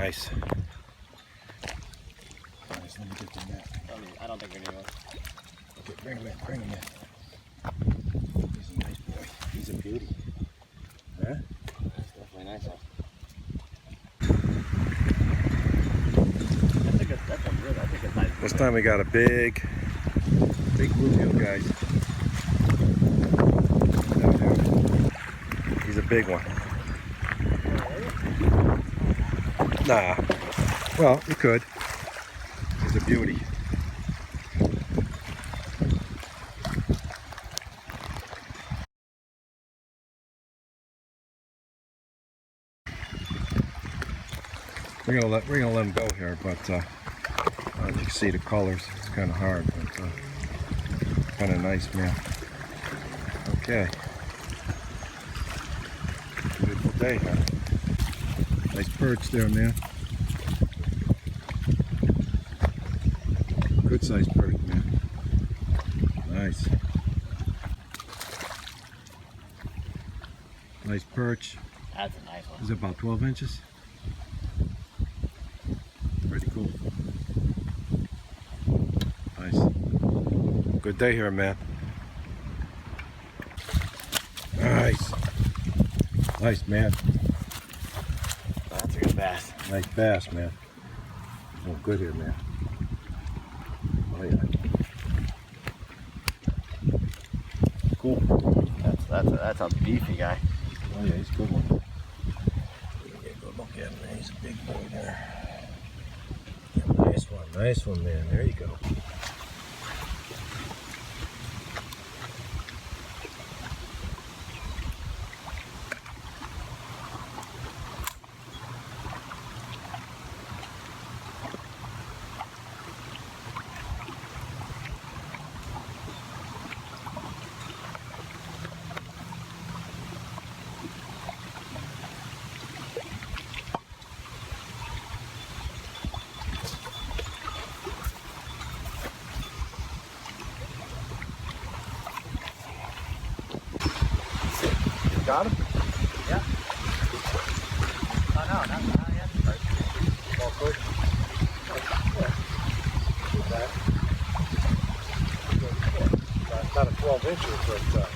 Nice. Nice, let me get the net. I don't think we're gonna go. Okay, bring him in, bring him in. He's a nice boy. He's a beauty. Huh? That's definitely nice, huh? That's a good, I think it's nice. This time we got a big bluegill, guys. He's a big one. Nah. Well, you could. He's a beauty. We're gonna let him go here, but you can see the colors. It's kind of hard, but kind of nice, man. Okay. Beautiful day, huh? Nice perch there, man. Good sized perch, man. Nice. Nice perch. That's a nice one. Is it about 12 inches? Pretty cool. Nice. Good day here, man. Nice. Nice, man. That's a good bass. Nice bass, man. Oh, good here, man. Oh, yeah. Cool. That's a beefy guy. Oh, yeah, he's a good one. Get a good look at him, man. He's a big boy there. Yeah, nice one, man. There you go. Got him? Yeah. Oh no, not yet. Oh, good. Not a 12 incher, but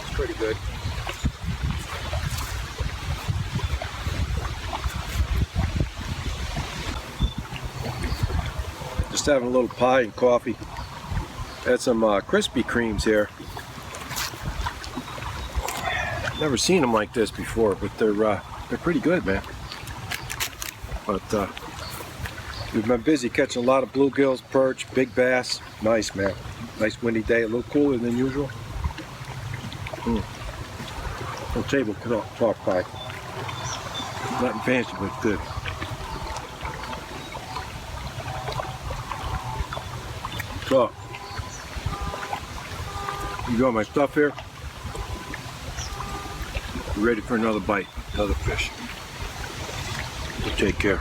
it's pretty good. Just having a little pie and coffee. Had some Krispy Cremes here. Never seen them like this before, but they're pretty good, man. But we've been busy catching a lot of bluegills, perch, big bass. Nice, man. Nice windy day, a little cooler than usual. Little table talk pie. Nothing fancy, but it's good. So, you got my stuff here. Ready for another bite, another fish. So take care.